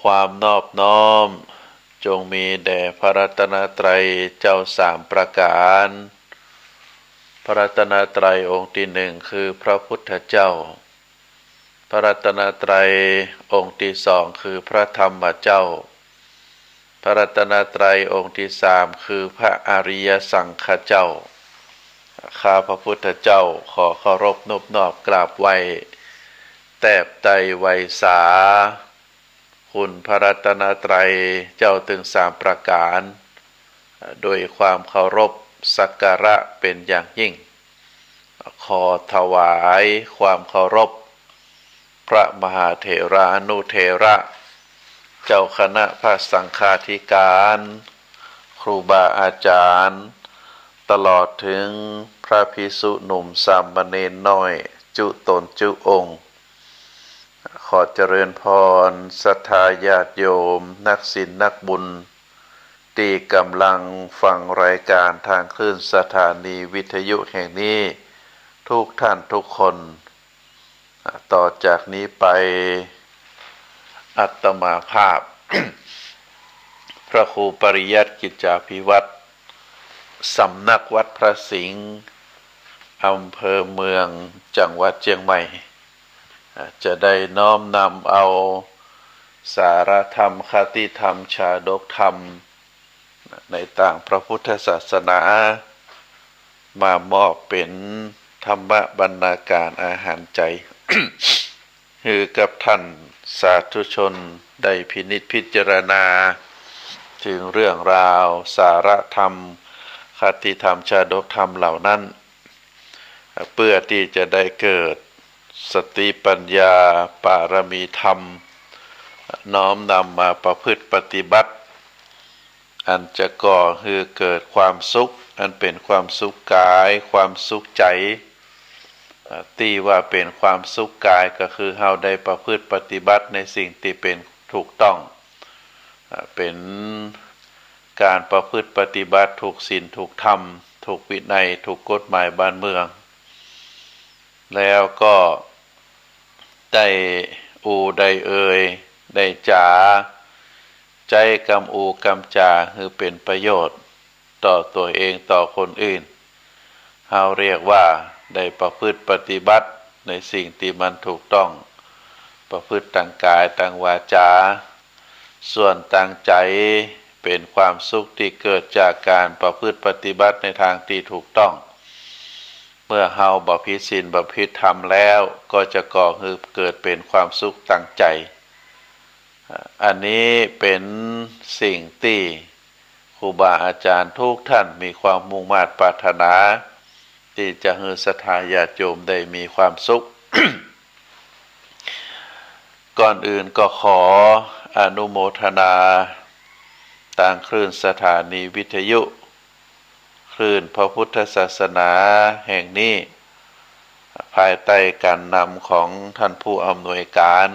ความนอบน้อมจงมีแด่พระรัตนตรัยเจ้าสามประการพระรัตนตรัยองค์ที่หนึ่งคือพระพุทธเจ้าพระรัตนตรัยองค์ที่สองคือพระธรรมเจ้าพระรัตนตรัยองค์ที่สามคือพระอริยสังฆเจ้าข้าพระพุทธเจ้าขอเคารพนอบน้อมกราบไหว้แทบไตรไวสาคุณพระรัตนตรัยเจ้าถึงสามประการโดยความเคารพสักการะเป็นอย่างยิ่งขอถวายความเคารพพระมหาเถรานุเถระเจ้าคณะพระสังฆาธิการครูบาอาจารย์ตลอดถึงพระภิกษุหนุ่มสามเณรน้อยจุตนจุองค์ขอเจริญพรศรัทธาญาติโยมนักศีลนักบุญที่กำลังฟังรายการทางคลื่นสถานีวิทยุแห่งนี้ทุกท่านทุกคนต่อจากนี้ไปอัตมาภาพ พระครูปริยัติกิจจาภิวัตรสำนักวัดพระสิงห์อำเภอเมืองจังหวัดเชียงใหม่จะได้น้อมนำเอาสารธรรมคติธรรมชาดกธรรมในต่างพระพุทธศาสนามามอบเป็นธรรมบรรณาการอาหารใจ คือกับท่านสาธุชนได้พินิจพิจารณาถึงเรื่องราวสารธรรมคติธรรมชาดกธรรมเหล่านั้นเพื่อที่จะได้เกิดสติปัญญาปารมีธรรมน้อมนำมาประพฤติปฏิบัติอันจะก่อให้เกิดความสุขอันเป็นความสุขกายความสุขใจตีว่าเป็นความสุขกายก็คือเฮาได้ประพฤติปฏิบัติในสิ่งที่เป็นถูกต้องเป็นการประพฤติปฏิบัติถูกศีลถูกธรรมถูกวินัยถูกกฎหมายบ้านเมืองแล้วก็ได้อูได้เอ่ยได้จาใจกำอูกำจาคือเป็นประโยชน์ต่อตัวเองต่อคนอื่นเฮาเรียกว่าได้ประพฤติปฏิบัติในสิ่งที่มันถูกต้องประพฤติทางกายทางวาจาส่วนทางใจเป็นความสุขที่เกิดจากการประพฤติปฏิบัติในทางที่ถูกต้องเมื่อเฮาบำเพ็ญศีลบำเพ็ญธรรมแล้วก็จะก่อให้เกิดเป็นความสุขทางใจอันนี้เป็นสิ่งที่ครูบาอาจารย์ทุกท่านมีความมุ่งมั่นปรารถนาที่จะให้ศรัทธาญาติโยมได้มีความสุข ก่อนอื่นก็ขออนุโมทนาทางคลื่นสถานีวิทยุคลื่นพระพุทธศาสนาแห่งนี้ภายใต้การนำของท่านผู้อำนวยการ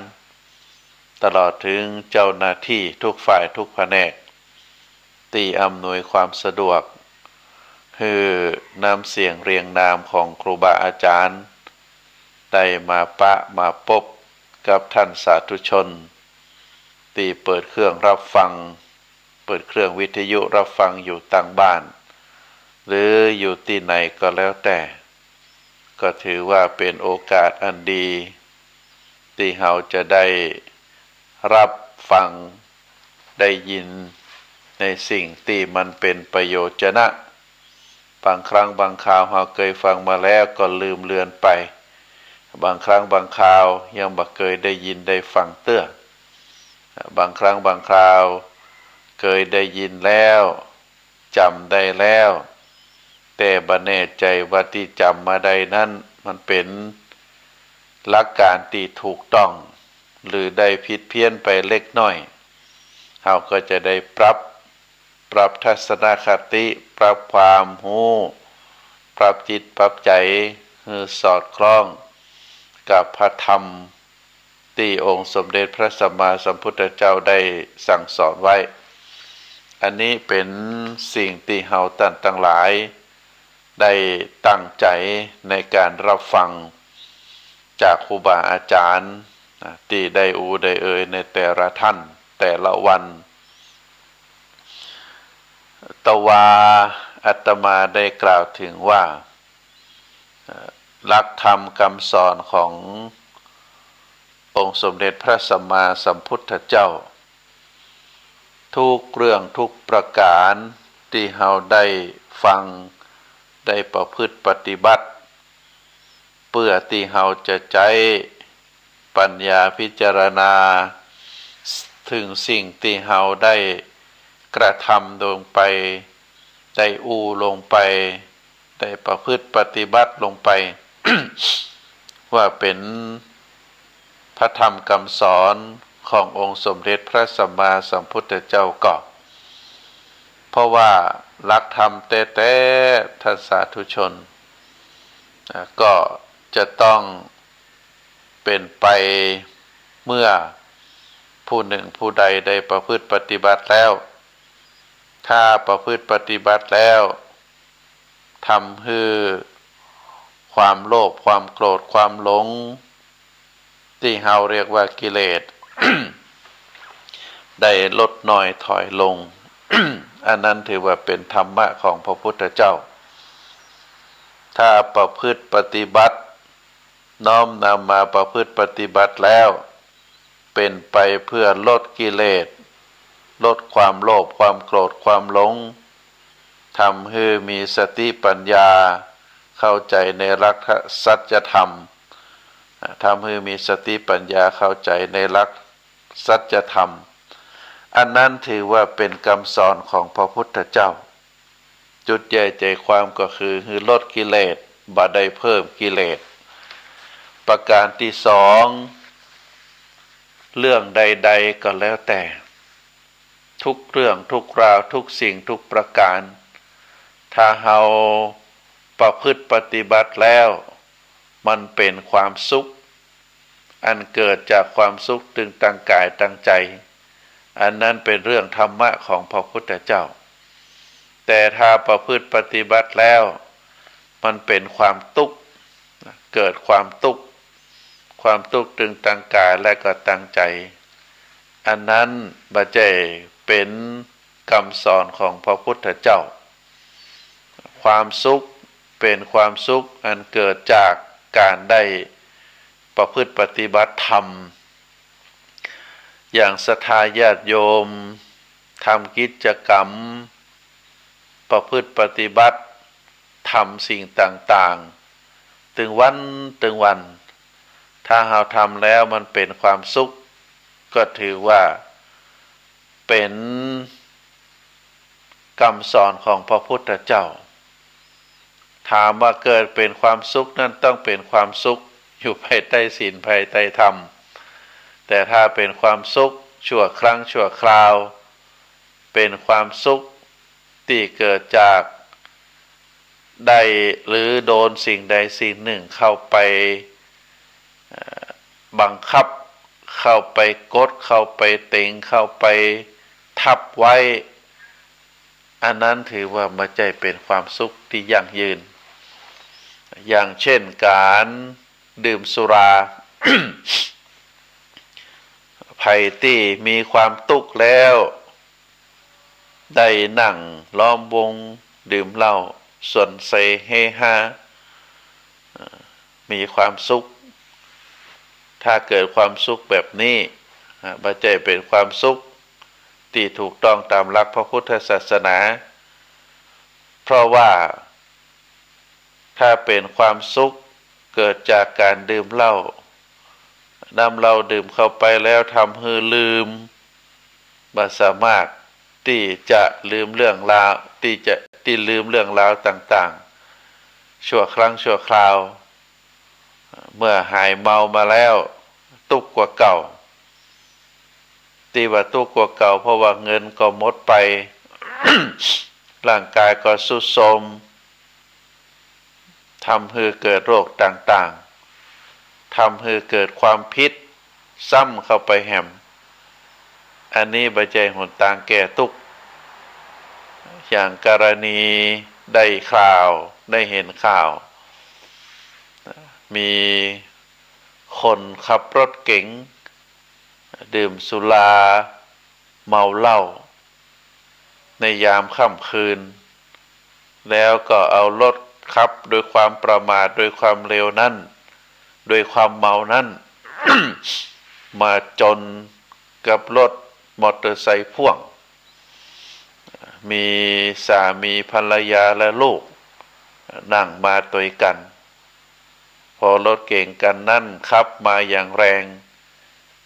ตลอดถึงเจ้าหน้าที่ทุกฝ่ายทุกแผนกที่อำนวยความสะดวกคือนำเสียงเรียงนามของครูบาอาจารย์ได้มาปะมาพบกับท่านสาธุชนที่เปิดเครื่องรับฟังเปิดเครื่องวิทยุรับฟังอยู่ต่างบ้านหรืออยู่ที่ไหนก็แล้วแต่ก็ถือว่าเป็นโอกาสอันดีที่เราจะได้รับฟังได้ยินในสิ่งที่มันเป็นประโยชน์นะบางครั้งบางคราวเราเคยฟังมาแล้วก็ลืมเลือนไปบางครั้งบางคราวยังบ่เคยได้ยินได้ฟังเตื้อบางครั้งบางคราวเคยได้ยินแล้วจำได้แล้วแต่บ่แน่ใจว่าที่จำมาได้นั้นมันเป็นหลักการที่ถูกต้องหรือได้ผิดเพี้ยนไปเล็กน้อยเราก็จะได้ปรับทัศนคติปรับความรู้ปรับจิตปรับใจให้สอดคล้องกับพระธรรมที่องค์สมเด็จพระสัมมาสัมพุทธเจ้าได้สั่งสอนไว้อันนี้เป็นสิ่งที่เราท่านทั้งหลายได้ตั้งใจในการรับฟังจากครูบาอาจารย์ที่ได้อูได้เอ่ยในแต่ละท่าน แต่ละวันตวาอาตมาได้กล่าวถึงว่าหลักธรรมคำสอนขององค์สมเด็จพระสัมมาสัมพุทธเจ้าทุกเรื่องทุกประการที่เราได้ฟังได้ประพฤติปฏิบัติเพื่อที่เราจะใช้ปัญญาพิจารณาถึงสิ่งที่เราได้กระทำลงไปได้อูลงไปได้ประพฤติปฏิบัติลงไป ว่าเป็นพระธรรมคำสอนขององค์สมเด็จพระสัมมาสัมพุทธเจ้าก็เพราะว่าหลักธรรมแต่ท่านสาธุชนก็จะต้องเป็นไปเมื่อผู้หนึ่งผู้ใดได้ประพฤติปฏิบัติแล้วถ้าประพฤติปฏิบัติแล้วทำให้ความโลภความโกรธความหลงที่เราเรียกว่ากิเลส ได้ลดน้อยถอยลง อันนั้นถือว่าเป็นธรรมะของพระพุทธเจ้าถ้าประพฤติปฏิบัติน้อมนำมาประพฤติปฏิบัติแล้วเป็นไปเพื่อลดกิเลสลดความโลภความโกรธความหลงทำให้มีสติปัญญาเข้าใจในหลักสัจธรรมทำให้มีสติปัญญาเข้าใจในหลักสัจธรรมอันนั้นถือว่าเป็นคำสอนของพระพุทธเจ้าจุดใหญ่ใจความก็คือลดกิเลสบ่ได้เพิ่มกิเลสประการที่สองเรื่องใดๆก็แล้วแต่ทุกเรื่องทุกราวทุกสิ่งทุกประการถ้าเราประพฤติปฏิบัติแล้วมันเป็นความสุขอันเกิดจากความสุขตึงตั้งกายตั้งใจอันนั้นเป็นเรื่องธรรมะของพระพุทธเจ้าแต่ถ้าประพฤติปฏิบัติแล้วมันเป็นความทุกข์เกิดความทุกข์ตึงตั้งกายและก็ตั้งใจอันนั้นบ่ใช่เป็นคำสอนของพระพุทธเจ้าความสุขเป็นความสุขอันเกิดจากการได้ประพฤติปฏิบัติธรรมอย่างศรัทธาญาติโยมทำกิจกรรมประพฤติปฏิบัติทำสิ่งต่างๆถึงวันถ้าเราทำแล้วมันเป็นความสุขก็ถือว่าเป็นคำสอนของพระพุทธเจ้าถามว่าเกิดเป็นความสุขนั้นต้องเป็นความสุขอยู่ภายใต้ศีลภายใต้ธรรมแต่ถ้าเป็นความสุขชั่วครั้งชั่วคราวเป็นความสุขที่เกิดจากได้หรือโดนสิ่งใดสิ่งหนึ่งเข้าไปบังคับเข้าไปกดเข้าไปเต็งเข้าไปทับไว้อันนั้นถือว่าไม่ใช่เป็นความสุขที่ยั่งยืนอย่างเช่นการดื่มสุรา ไผ่ที่มีความทุกข์แล้วได้นั่งล้อมวงดื่มเหล้าส่วนเสเฮฮามีความสุขถ้าเกิดความสุขแบบนี้บ่ใช่เป็นความสุขที่ถูกต้องตามหลักพระพุทธศาสนาเพราะว่าถ้าเป็นความสุขเกิดจากการดื่มเหล้านำเหล้าดื่มเข้าไปแล้วทำให้ลืมบ่สามารถที่จะลืมเรื่องราวที่ลืมเรื่องราวต่างๆชั่วครั้งชั่วคราวเมื่อหายเมามาแล้วทุกข์กว่าเก่าที่ว่าทุกข์กว่าเก่าเพราะว่าเงินก็หมดไป ร่างกายก็ทรุดโทรมทำให้เกิดโรคต่างๆทำให้เกิดความพิษซ้ำเข้าไปแหมอันนี้บ่ใช่หนทางแก้ทุกข์อย่างกรณีได้เห็นข่าวมีคนขับรถเก๋งดื่มสุรา เมาเหล้าในยามค่ำคืนแล้วก็เอารถขับโดยความประมาทโดยความเร็วนั้นโดยความเมานั้น มาจนกับรถมอเตอร์ไซค์พ่วงมีสามีภรรยาและลูกนั่งมาด้วยกันพอรถเก่งกันนั่นขับมาอย่างแรง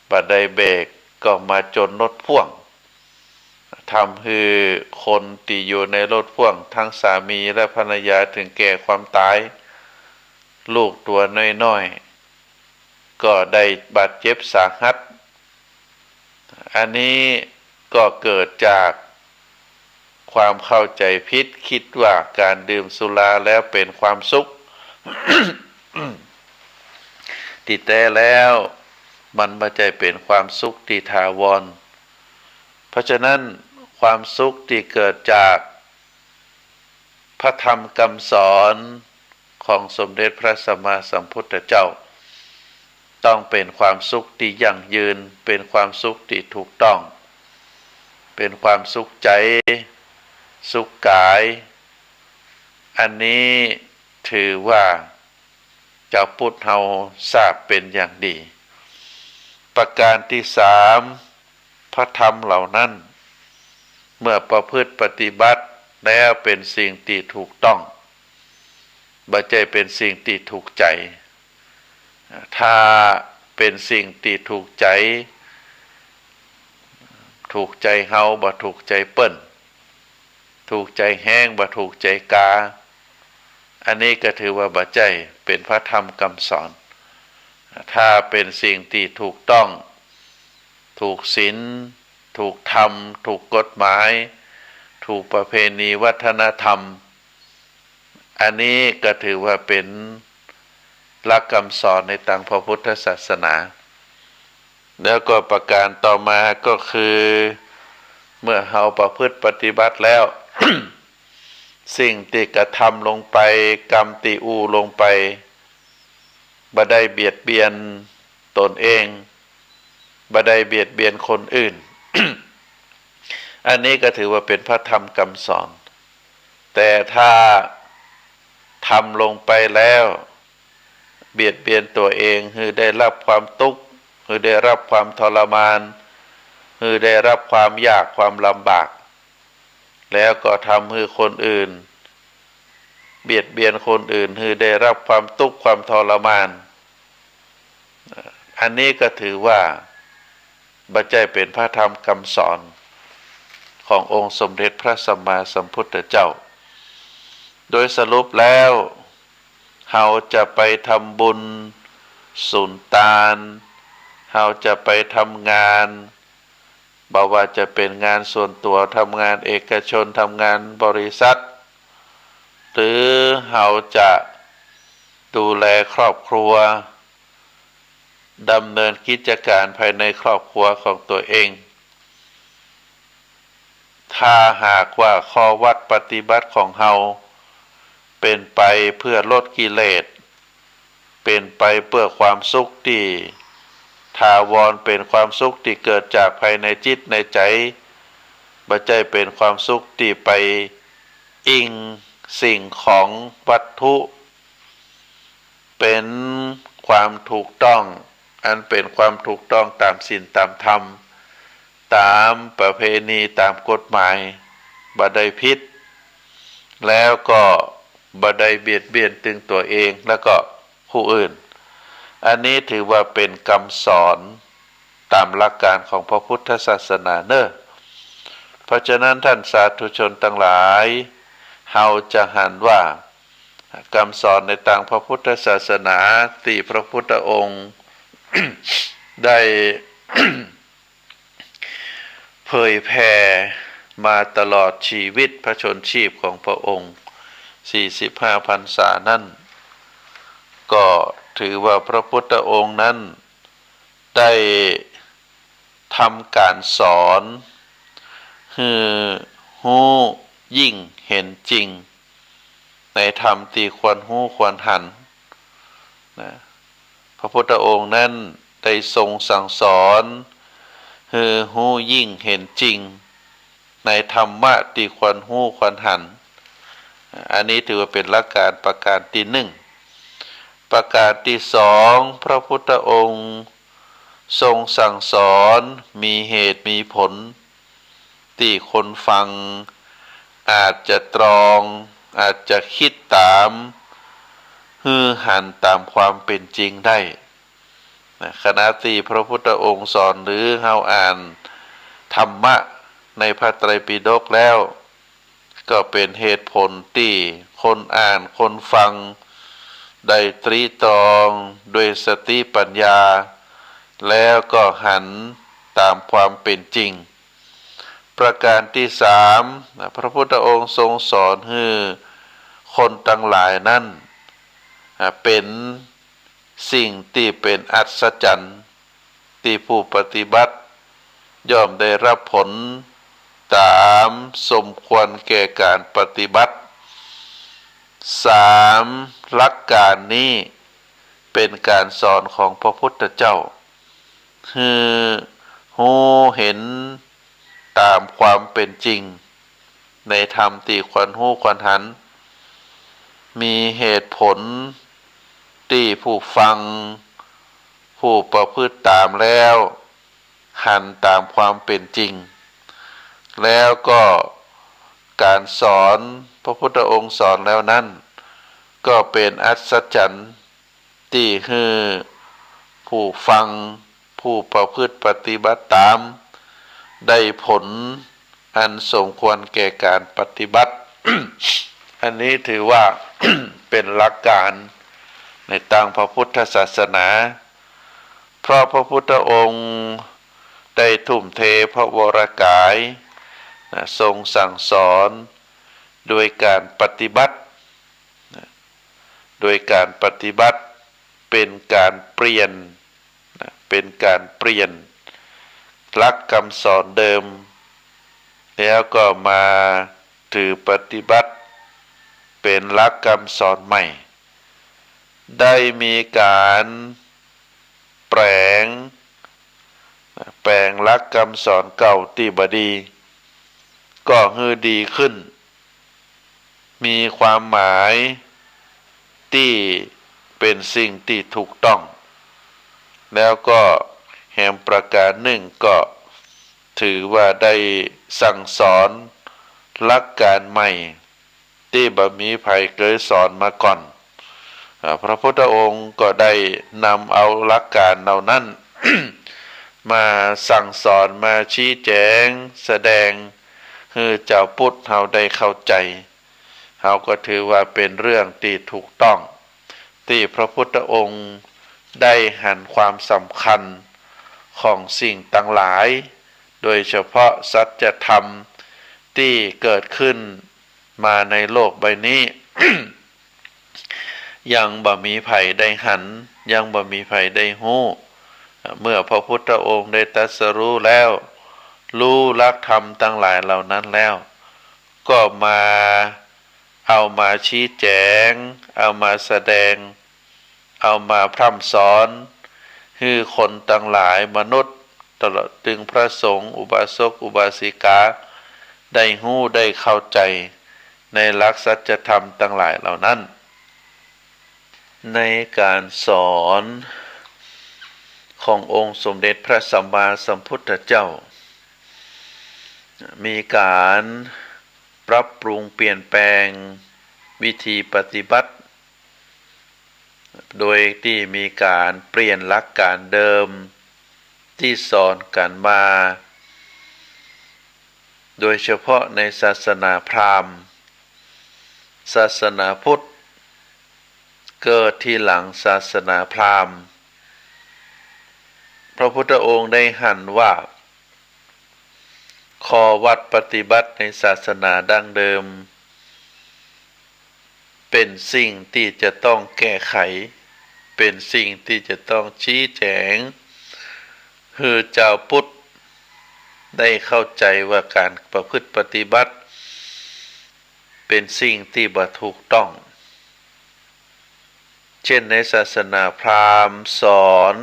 บัดใดเบรกก็มาจนรถพ่วงทำให้คนที่อยู่ในรถพ่วงทั้งสามีและภรรยาถึงแก่ความตายลูกตัวน้อยๆก็ได้บาดเจ็บสาหัสอันนี้ก็เกิดจากความเข้าใจผิดคิดว่าการดื่มสุราแล้วเป็นความสุข ที่แท้แล้วมันไม่ใช่เป็นความสุขที่ถาวรเพราะฉะนั้นความสุขที่เกิดจากพระธรรมคำสอนของสมเด็จพระสัมมาสัมพุทธเจ้าต้องเป็นความสุขที่ยั่งยืนเป็นความสุขที่ถูกต้องเป็นความสุขใจสุขกายอันนี้ถือว่าเจ้าพุทธเฮาทราบเป็นอย่างดีประการที่สามพระธรรมเหล่านั้นเมื่อประพฤติปฏิบัติแล้วเป็นสิ่งที่ถูกต้องบ่ใช่เป็นสิ่งที่ถูกใจถ้าเป็นสิ่งที่ถูกใจเฮาบ่ถูกใจเปิ้นถูกใจแห้งบ่ถูกใจกาอันนี้ก็ถือว่าบ่ใช่เป็นพระธรรมคำสอนถ้าเป็นสิ่งที่ถูกต้องถูกศีลถูกธรรมถูกกฎหมายถูกประเพณีวัฒนธรรมอันนี้ก็ถือว่าเป็นหลักคำสอนในทางพระพุทธศาสนาแล้วก็ประการต่อมาก็คือเมื่อเฮาประพฤติปฏิบัติแล้ว สิ่งที่กระทำลงไปกรรมที่อูลงไปบ่ได้เบียดเบียนตนเองบ่ได้เบียดเบียนคนอื่น อันนี้ก็ถือว่าเป็นพระธรรมคำสอนแต่ถ้าทำลงไปแล้วเบียดเบียนตัวเองคือได้รับความทุกข์คือได้รับความทรมานคือได้รับความยากความลำบากแล้วก็ทำให้คนอื่นเบียดเบียนคนอื่นคือได้รับความทุกข์ความทรมานอันนี้ก็ถือว่าบ่ใช่เป็นพระธรรมคำสอนขององค์สมเด็จพระสัมมาสัมพุทธเจ้าโดยสรุปแล้วเราจะไปทำบุญสุนทานเราจะไปทำงานบ่ว่าจะเป็นงานส่วนตัวทำงานเอกชนทำงานบริษัทหรือเราจะดูแลครอบครัวดำเนินกิจการภายในครอบครัวของตัวเองถ้าหากว่าข้อวัดปฏิบัติของเราเป็นไปเพื่อลดกิเลสเป็นไปเพื่อความสุขที่ถาวรเป็นความสุขที่เกิดจากภายในจิตในใจบ่ใช่เป็นความสุขที่ไปอิงสิ่งของวัตถุเป็นความถูกต้องอันเป็นความถูกต้องตามศีลตามธรรมตามประเพณีตามกฎหมายบ่ได้ผิดแล้วก็บ่ได้เบียดเบียนถึงตัวเองแล้วก็ผู้อื่นอันนี้ถือว่าเป็นคำสอนตามหลักการของพระพุทธศาสนาเนอะเพราะฉะนั้นท่านสาธุชนทั้งหลายเฮาจะหันว่าคำสอนในทางพระพุทธศาสนาที่พระพุทธองค์ ได้ เผยแผ่มาตลอดชีวิตพระชนชีพของพระองค์45 พรรษานั้นก็ถือว่าพระพุทธองค์นั้นได้ทำการสอนให้รู้ยิ่งเห็นจริงในธรรมที่ควรรู้ควรหันนะพระพุทธองค์นั้นได้ทรงสั่งสอน หูยิ่งเห็นจริงในธรรมะที่ควรหูควรหันอันนี้ถือว่าเป็นหลักการประการที่หนึ่งประการที่สองพระพุทธองค์ทรงสั่งสอนมีเหตุมีผลที่คนฟังอาจจะตรองอาจจะคิดตามหันตามความเป็นจริงได้ขณะที่พระพุทธองค์สอนหรือเฮาอ่านธรรมะในพระไตรปิฎกแล้วก็เป็นเหตุผลที่คนอ่านคนฟังได้ตรีตรองด้วยสติปัญญาแล้วก็หันตามความเป็นจริงประการที่สามพระพุทธองค์ทรงสอนให้คนทั้งหลายนั้นเป็นสิ่งที่เป็นอัศจรรย์ที่ผู้ปฏิบัติย่อมได้รับผลตามสมควรแก่การปฏิบัติสามหลักการนี้เป็นการสอนของพระพุทธเจ้าคือหูเห็นตามความเป็นจริงในธรรมที่ควรหูควรหันมีเหตุผลที่ผู้ฟังผู้ประพฤติตามแล้วหันตามความเป็นจริงแล้วก็การสอนพระพุทธองค์สอนแล้วนั้นก็เป็นอัศจรรย์ที่ให้ผู้ฟังผู้ประพฤติปฏิบัติตามได้ผลอันสมควรแก่การปฏิบัติ อันนี้ถือว่า เป็นหลักการในทางพระพุทธศาสนาเพราะพระพุทธองค์ได้ทุ่มเทพระวรกายทรงสั่งสอนโดยการปฏิบัติโดยการปฏิบัติเป็นการเปลี่ยนหลักคำสอนเดิมแล้วก็มาถือปฏิบัติเป็นหลักคำสอนใหม่ได้มีการแปลงหลักคำสอนเก่าที่บ่ดีก็ให้ดีขึ้นมีความหมายที่เป็นสิ่งที่ถูกต้องแล้วก็แห่งประการหนึ่งก็ถือว่าได้สั่งสอนหลักการใหม่ที่บ่มีใครเคยสอนมาก่อนพระพุทธองค์ก็ได้นำเอาหลักการเหล่านั้น มาสั่งสอนมาชี้แจงแสดงให้เจ้าพุทธเฮาได้เข้าใจเฮาก็ถือว่าเป็นเรื่องที่ถูกต้องที่พระพุทธองค์ได้หันความสำคัญของสิ่งต่างหลายโดยเฉพาะสัจธรรมที่เกิดขึ้นมาในโลกใบนี้ ยังบ่มีไผได้หันยังบ่มีไผได้ฮู้เมื่อพระพุทธองค์ได้ตรัสรู้แล้วรู้หลักธรรมทั้งหลายเหล่านั้นแล้วก็มาเอามาชี้แจงเอามาแสดงเอามาพร่ำสอนให้คนทั้งหลายมนุษย์ตลอดถึงพระสงฆ์อุบาสกอุบาสิกาได้ฮู้ได้เข้าใจในหลักสัจธรรมทั้งหลายเหล่านั้นในการสอนขององค์สมเด็จพระสัมมาสัมพุทธเจ้ามีการปรับปรุงเปลี่ยนแปลงวิธีปฏิบัติโดยที่มีการเปลี่ยนหลักการเดิมที่สอนกันมาโดยเฉพาะในศาสนาพราหมณ์ศาสนาพุทธเกิดที่หลังศาสนาพราหมณ์พระพุทธองค์ได้หันว่าข้อวัดปฏิบัติในศาสนาดั้งเดิมเป็นสิ่งที่จะต้องแก้ไขเป็นสิ่งที่จะต้องชี้แจงให้เจ้าพุทธได้เข้าใจว่าการประพฤติปฏิบัติเป็นสิ่งที่บ่ถูกต้องเช่นในศาสนาพราหมณ์สอน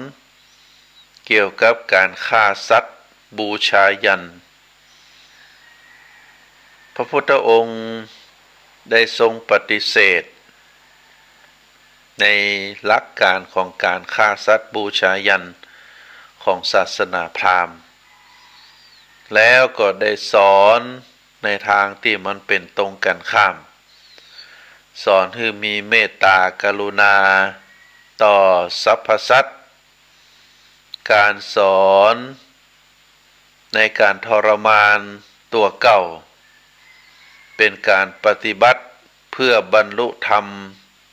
เกี่ยวกับการฆ่าสัตว์ บูชายันพระพุทธองค์ได้ทรงปฏิเสธในหลักการของการฆ่าสัตว์บูชายันของศาสนาพราหมณ์แล้วก็ได้สอนในทางที่มันเป็นตรงกันข้ามสอนให้มีเมตตากรุณาต่อสรรพสัตว์การสอนในการทรมานตัวเก่าเป็นการปฏิบัติเพื่อบรรลุธรรม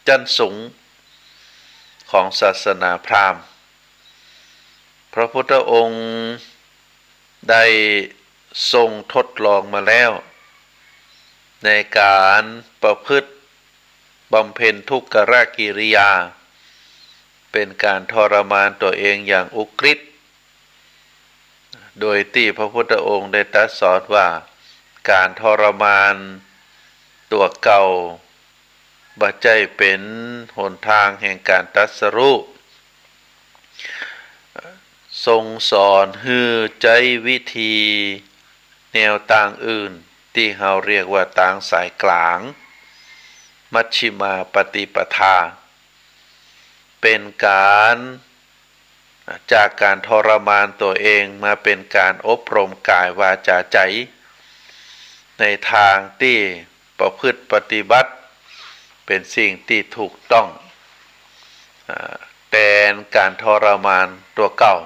ชั้นสูงของศาสนาพราหมณ์พระพุทธองค์ได้ทรงทดลองมาแล้วในการประพฤติบำเพ็ญทุกขกิริยาเป็นการทรมานตัวเองอย่างอุกฤษโดยที่พระพุทธองค์ได้ตรัสสอนว่าการทรมานตัวเก่าบ่ใช่เป็นหนทางแห่งการตรัสรู้ทรงสอนให้ใจวิธีแนวต่างอื่นที่เราเรียกว่าต่างสายกลางมัชฌิมาปฏิปทาเป็นการจากการทรมานตัวเองมาเป็นการอบรมกายวาจาใจในทางที่ประพฤติปฏิบัติเป็นสิ่งที่ถูกต้องแทนการทรมานตัวเก่า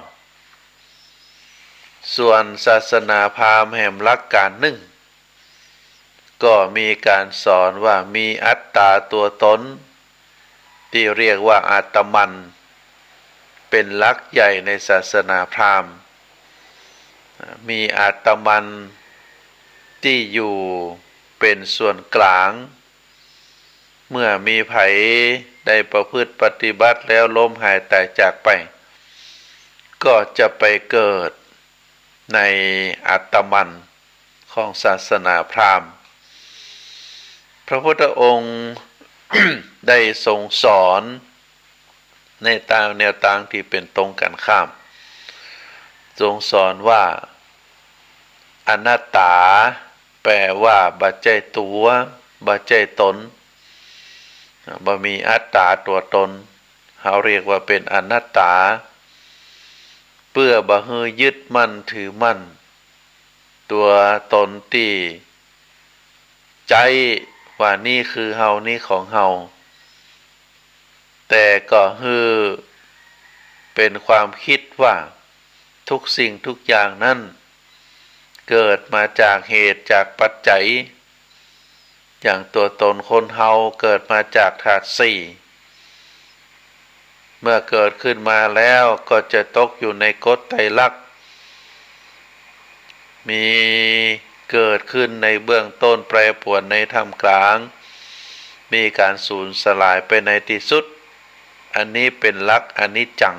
ส่วนศาสนาพราหมณ์แห่งหลักการหนึ่งก็มีการสอนว่ามีอัตตาตัวตนที่เรียกว่าอาตมันเป็นหลักใหญ่ในศาสนาพราหมณ์มีอาตมันที่อยู่เป็นส่วนกลางเมื่อมีไผได้ประพฤติปฏิบัติแล้วล้มหายตายจากไปก็จะไปเกิดในอาตมันของศาสนาพราหมณ์พระพุทธองค์ ได้ทรงสอนในตามแนวทางที่เป็นตรงกันข้ามทรงสอนว่าอนัตตาแปลว่าบ่ใช่ตัวบ่ใช่ตนบ่มีอัตตาตัวตนเขาเรียกว่าเป็นอนัตตาเพื่อบ่ให้ยึดมั่นถือมั่นตัวตนที่ใจว่านี่คือเฮานี่ของเฮาแต่ก็คือเป็นความคิดว่าทุกสิ่งทุกอย่างนั้นเกิดมาจากเหตุจากปัจจัยอย่างตัวตนคนเฮาเกิดมาจากธาตุสี่เมื่อเกิดขึ้นมาแล้วก็จะตกอยู่ในกฎไตรลักษณ์มีเกิดขึ้นในเบื้องต้นแปรปรวนในท่ามกลางมีการสูญสลายไปในที่สุดอันนี้เป็นหลักอนิจจัง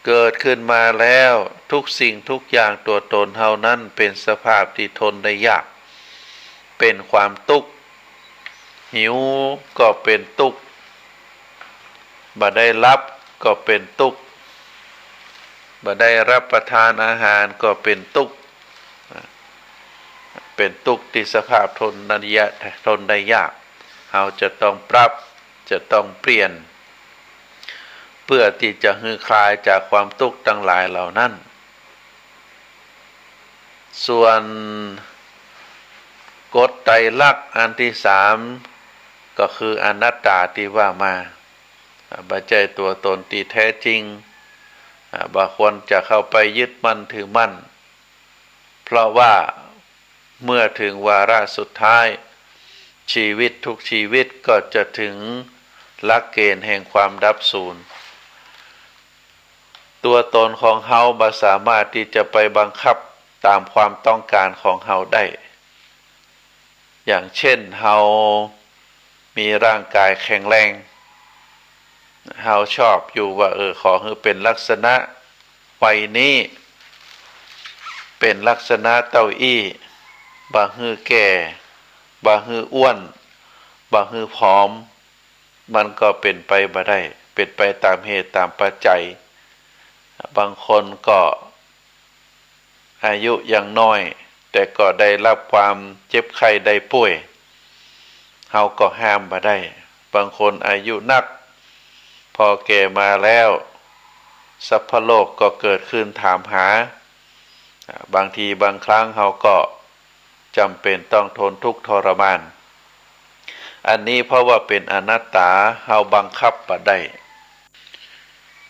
เกิดขึ้นมาแล้วทุกสิ่งทุกอย่างตัวตนเฮานั้นเป็นสภาพที่ทนได้ยากเป็นความทุกข์หิวก็เป็นทุกข์บ่ได้รับก็เป็นทุกข์บ่ได้รับประทานอาหารก็เป็นทุกข์เป็นทุกข์ที่สภาพทนได้ยากเราจะต้องปรับจะต้องเปลี่ยนเพื่อที่จะให้คลายจากความทุกข์ทั้งหลายเหล่านั้นส่วนกฎไตรลักษณ์อันที่สามก็คืออนัตตาที่ว่ามาบ่ใช่ตัวตนที่แท้จริงบ่ควรจะเข้าไปยึดมั่นถือมั่นเพราะว่าเมื่อถึงวาระสุดท้ายชีวิตทุกชีวิตก็จะถึงหลักเกณฑ์แห่งความดับสูญตัวตนของเฮาบ่สามารถที่จะไปบังคับตามความต้องการของเฮาได้อย่างเช่นเฮามีร่างกายแข็งแรงเฮาชอบอยู่ว่าขอให้เป็นลักษณะวัยนี้เป็นลักษณะเต้าอี้บ่ฮือแก่บ่ฮืออ้วนบ่ฮือผอมมันก็เป็นไปบ่ได้เป็นไปตามเหตุตามปัจจัย บางคนก็อายุยังน้อยแต่ก็ได้รับความเจ็บไข้ได้ป่วยเฮาก็ห้ามมาได้บางคนอายุนักพอแก่มาแล้วสัพพโลกก็เกิดขึ้นถามหาบางทีบางครั้งเฮาก็จำเป็นต้องทนทุกข์ทรมานอันนี้เพราะว่าเป็นอนัตตาเฮาบังคับบ่ได้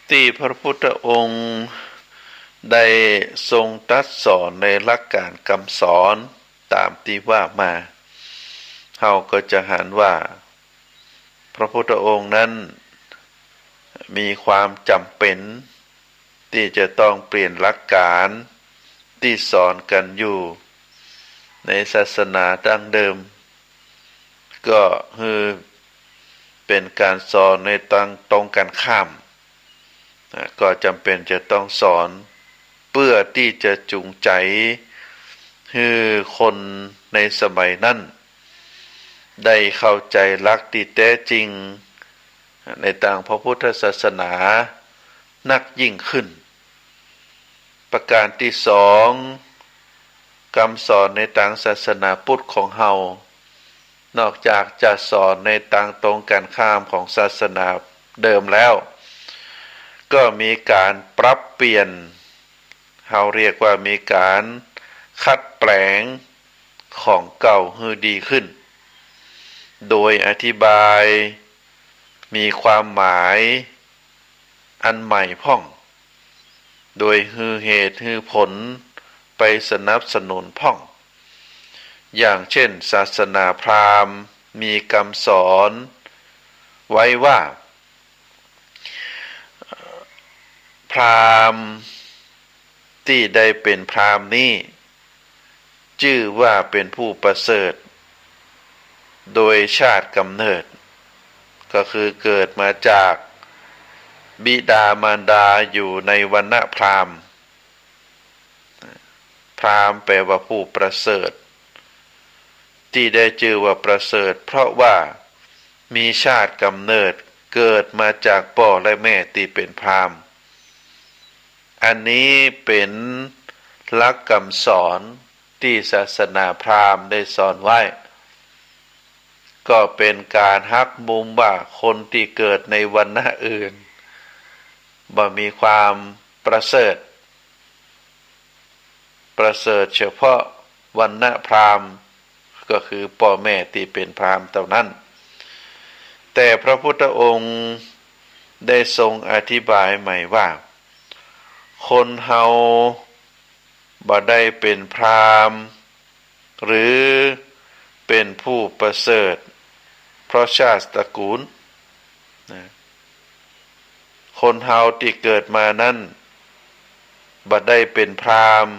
ที่พระพุทธองค์ได้ทรงตรัสสอนในหลักการคำสอนตามที่ว่ามาเฮาก็จะหันว่าพระพุทธองค์นั้นมีความจำเป็นที่จะต้องเปลี่ยนหลักการที่สอนกันอยู่ในศาสนาดั้งเดิมก็คือเป็นการสอนในตรงกันข้ามก็จำเป็นจะต้องสอนเพื่อที่จะจูงใจให้คนในสมัยนั้นได้เข้าใจหลักที่แท้จริงในทางพระพุทธศาสนานักยิ่งขึ้นประการที่สองคำสอนในทางศาสนาพุทธของเฮานอกจากจะสอนในทางตรงกันข้ามของศาสนาเดิมแล้วก็มีการปรับเปลี่ยนเฮาเรียกว่ามีการคัดแปลงของเก่าให้ดีขึ้นโดยอธิบายมีความหมายอันใหม่พ่องโดยฮือเหตุฮือผลไปสนับสนุนพ่องอย่างเช่นศาสนาพราหมณ์มีคำสอนไว้ว่าพราหมณ์ที่ได้เป็นพราหมณ์นี้ชื่อว่าเป็นผู้ประเสริฐโดยชาติกำเนิดก็คือเกิดมาจากบิดามารดาอยู่ในวรรณะพราหมณ์พราหมณ์แปลว่าผู้ประเสริฐที่ได้ชื่อว่าประเสริฐเพราะว่ามีชาติกำเนิดเกิดมาจากพ่อและแม่ที่เป็นพราหมณ์อันนี้เป็นหลักคำสอนที่ศาสนาพราหมณ์ได้สอนไว้ก็เป็นการหักมุมว่าคนที่เกิดในวรรณะอื่นบ่มีความประเสริฐเฉพาะวรรณะพราหมณ์ก็คือพ่อแม่ที่เป็นพราหมณ์เท่านั้นแต่พระพุทธองค์ได้ทรงอธิบายใหม่ว่าคนเฮาบ่ได้เป็นพราหมณ์หรือเป็นผู้ประเสริฐเพราะชาติตระกูลคนเฮาที่เกิดมานั้นบ่ได้เป็นพราหมณ์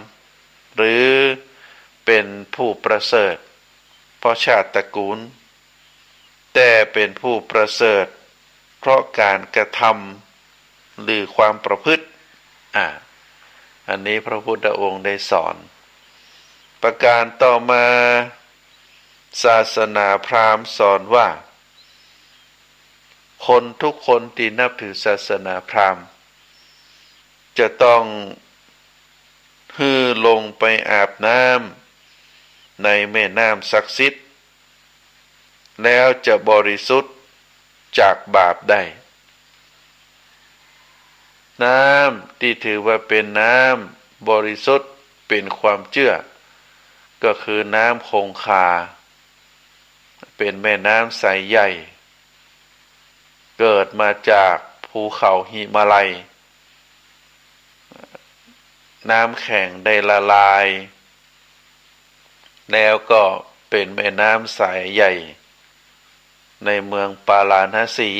หรือเป็นผู้ประเสริฐเพราะชาติตระกูลแต่เป็นผู้ประเสริฐเพราะการกระทำหรือความประพฤติอันนี้พระพุทธองค์ได้สอนประการต่อมาศาสนาพราหมณ์สอนว่าคนทุกคนที่นับถือศาสนาพราหมณ์จะต้องลงไปอาบน้ำในแม่น้ำศักดิ์สิทธิ์แล้วจะบริสุทธิ์จากบาปได้น้ำที่ถือว่าเป็นน้ำบริสุทธิ์เป็นความเชื่อก็คือน้ำคงคาเป็นแม่น้ำใสใหญ่เกิดมาจากภูเขาหิมาลัยน้ำแข็งได้ละลายแล้วก็เป็นแม่น้ำใสใหญ่ในเมืองปาราณสี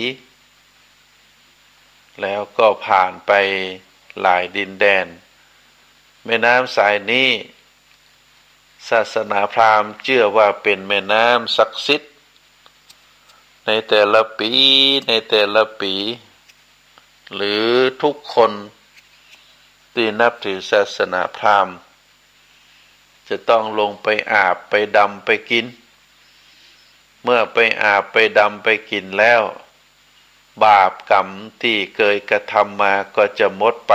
แล้วก็ผ่านไปหลายดินแดนแม่น้ำสายนี้ศาสนาพราหมณ์เชื่อว่าเป็นแม่น้ำศักดิ์สิทธิ์ในแต่ละปีหรือทุกคนที่นับถือศาสนาพราหมณ์จะต้องลงไปอาบไปดำไปกินเมื่อไปอาบไปดำไปกินแล้วบาปกรรมที่เคยกระทำมาก็จะหมดไป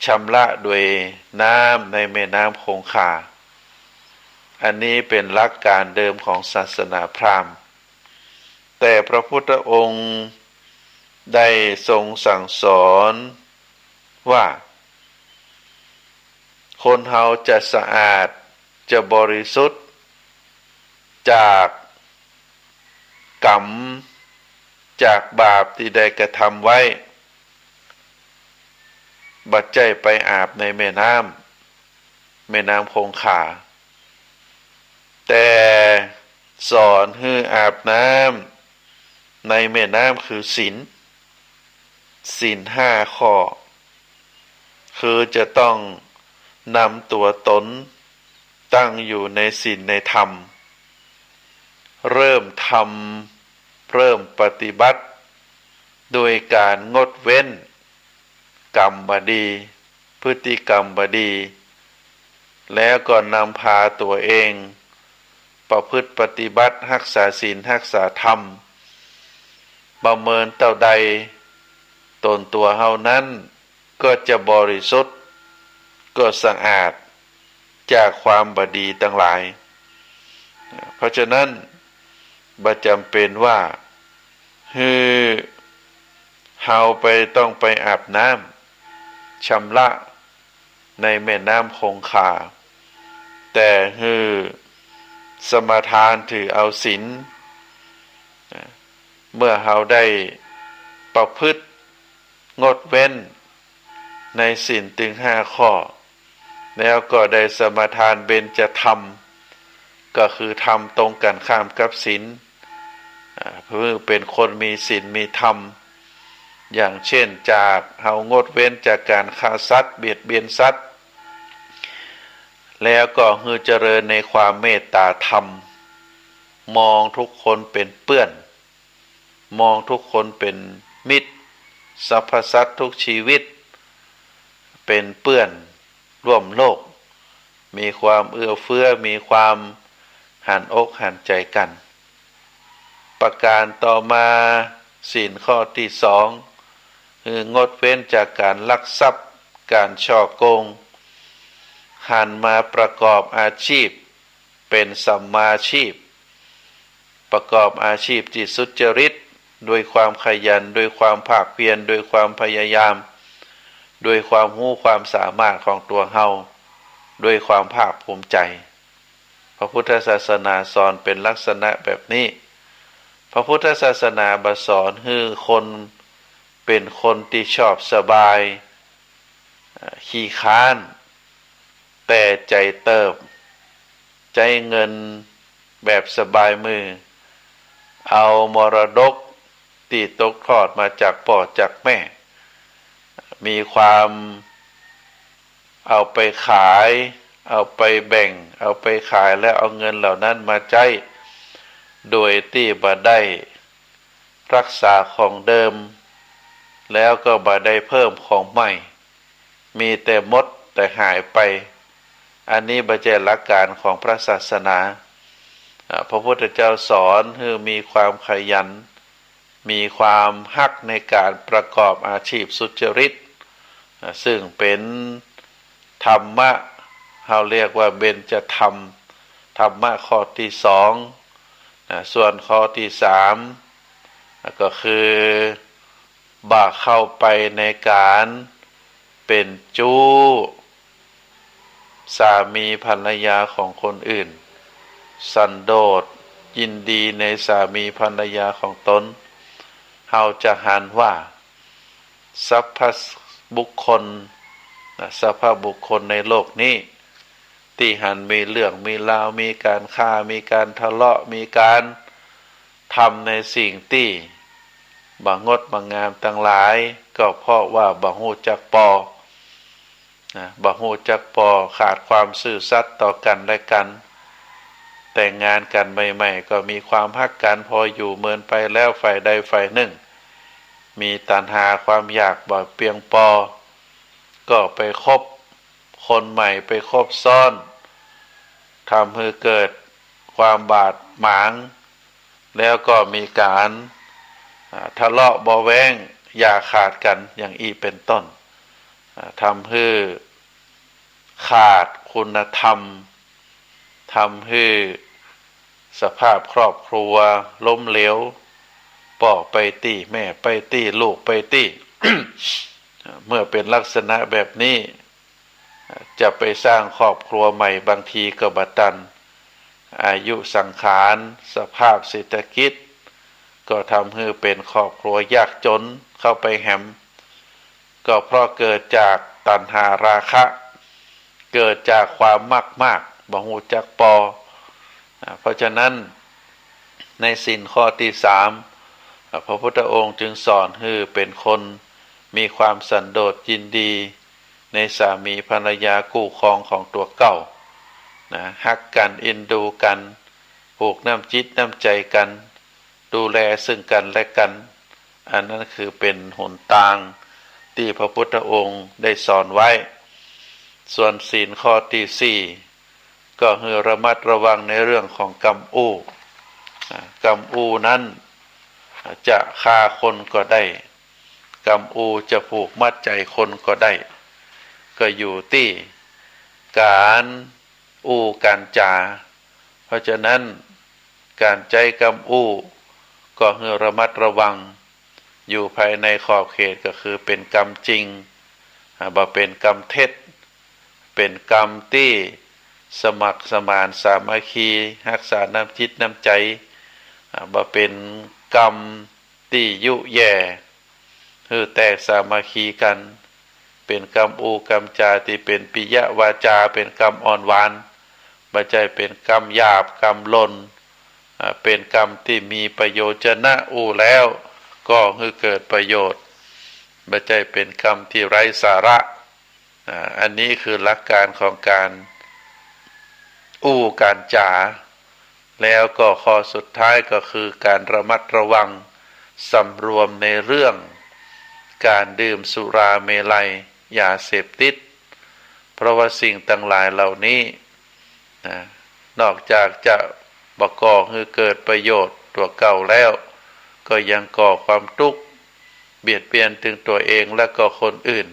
ชำระด้วยน้ำในแม่น้ำคงคาอันนี้เป็นหลักการเดิมของศาสนาพราหมณ์แต่พระพุทธองค์ได้ทรงสั่งสอนว่าคนเฮาจะสะอาดจะบริสุทธิ์จากกรรมจากบาปที่ได้กระทำไว้บัดใจไปอาบในแม่น้ำคงคาแต่สอนให้อาบน้ำในแม่น้ำคือศีลห้าข้อคือจะต้องนำตัวตนตั้งอยู่ในศีลในธรรมเริ่มปฏิบัติโดยการงดเว้นกรรมบดีพฤติกรรมบดีแล้วก็นำพาตัวเองประพฤติปฏิบัติรักษาศีลรักษาธรรมประเมินเท่าใดตนตัวเฮานั้นก็จะบริสุทธิ์ก็สะอาดจากความบดีทั้งหลายเพราะฉะนั้นบ่จำเป็นว่าเฮาต้องไปอาบน้ำชำระในแม่น้ำคงคาแต่สมาทานถือเอาศีลเมื่อเฮาได้ประพฤติงดเว้นในศีลถึง5 ข้อแล้วก็ได้สมาทานเบญจธรรมก็คือทำตรงกันข้ามกับศีลเพื่อเป็นคนมีศีลมีธรรมอย่างเช่นจากเฮางดเว้นจากการฆ่าสัตว์เบียดเบียนสัตว์แล้วก็เจริญในความเมตตาธรรมมองทุกคนเป็นเพื่อนมองทุกคนเป็นมิตรสรรพสัตว์ทุกชีวิตเป็นเพื่อนร่วมโลกมีความเอื้อเฟื้อมีความหันอกหันใจกันประการต่อมาศีลข้อที่2คืองดเว้นจากการลักทรัพย์การฉ้อโกงหันมาประกอบอาชีพเป็นสัมมาชีพประกอบอาชีพที่สุจริตด้วยความขยันด้วยความภาคเพียรด้วยความพยายามด้วยความรู้ความสามารถของตัวเฮาด้วยความภาคภูมิใจพระพุทธศาสนาสอนเป็นลักษณะแบบนี้พระพุทธศาสนาบ่สอนให้คนเป็นคนที่ชอบสบายขี้ค้านแต่ใจเติบใจเงินแบบสบายมือเอามรดกที่ตกทอดมาจากพ่อจากแม่มีความเอาไปขายเอาไปแบ่งเอาไปขายแล้วเอาเงินเหล่านั้นมาใช้โดยที่บ่ได้รักษาของเดิมแล้วก็บ่ได้เพิ่มของใหม่มีแต่หมดแต่หายไปอันนี้บ่ใช่หลักการของพระศาสนาพระพุทธเจ้าสอนให้มีความขยันมีความฮักในการประกอบอาชีพสุจริตซึ่งเป็นธรรมะเราเรียกว่าเบญจธรรมธรรมะข้อที่2ส่วนข้อที่3ก็คือบ่าเข้าไปในการเป็นจู้สามีภรรยาของคนอื่นสันโดษยินดีในสามีภรรยาของตนเฮาจะหันว่าสัพพบุคคลสัพพบุคคลในโลกนี้ที่หันมีเรื่องมีราวมีการฆ่ามีการทะเลาะมีการทำในสิ่งที่บ่งดบ่งามทั้งหลายก็เพราะว่าบ่ฮู้จักปอบ่ฮู้จักปอขาดความซื่อสัตย์ต่อกันและกันแต่งงานกันใหม่ๆก็มีความฮักกันพออยู่เมินไปแล้วฝ่ายใดฝ่ายหนึ่งมีตัณหาความอยากบ่เพียงพอก็ไปคบคนใหม่ไปคบซ้อนทำให้เกิดความบาดหมางแล้วก็มีการทะเลาะเบาะแว้งอย่าขาดกันอย่างอีเป็นต้น ทำให้ขาดคุณธรรมทำให้สภาพครอบครัวล้มเหลวพ่อไปตีแม่ไปตีลูกไปตี เมื่อเป็นลักษณะแบบนี้จะไปสร้างครอบครัวใหม่บางทีก็บัดตันอายุสังขารสภาพเศรษฐกิจก็ทำให้เป็นครอบครัวยากจนเข้าไปแหมก็เพราะเกิดจากตัณหาราคะเกิดจากความมากบ่ฮู้จักพอเพราะฉะนั้นในศีลข้อที่3พระพุทธองค์จึงสอนให้เป็นคนมีความสันโดษยินดีในสามีภรรยาคู่ครองของตัวเก่าฮักกันเอ็นดูกันผูกน้ำจิตน้ำใจกันดูแลซึ่งกันและกันอันนั้นคือเป็นหนทางที่พระพุทธองค์ได้สอนไว้ส่วนศีลข้อที่4ก็ให้ระมัดระวังในเรื่องของกรรมอู้กรรมอู้นั้นจะฆ่าคนก็ได้กรรมอูจะผูกมัดใจคนก็ได้ก็อยู่ที่การอู้การจาเพราะฉะนั้นการใจกรรมอู้ก็ให้ระมัดระวังอยู่ภายในขอบเขตก็คือเป็นกรรมจริงบ่เป็นกรรมเท็จเป็นกรรมที่สมัครสมานสามัคคีรักษาน้ำจิตน้ำใจบ่เป็นกรรมที่ยุแย่คือแตกสามัคคีกันเป็นกรรมอูกรรมจาที่เป็นปิยวาจาเป็นกรรมอ่อนหวานบ่ใช่เป็นกรรมหยาบกรรมลนเป็นกรรมที่มีประโยชนะอูแล้วก็คือเกิดประโยชน์บ่ใช่เป็นกรรมที่ไร้สาระอันนี้คือหลักการของการอู้การจาแล้วก็ข้อสุดท้ายก็คือการระมัดระวังสำรวมในเรื่องการดื่มสุราเมลัยยาเสพติดเพราะว่าสิ่งต่างหลายเหล่านี้นอกจากจะบ่ก่อให้เกิดประโยชน์ตัวเก่าแล้วก็ยังก่อความทุกข์เบียดเบียนถึงตัวเองและก็คนอื่น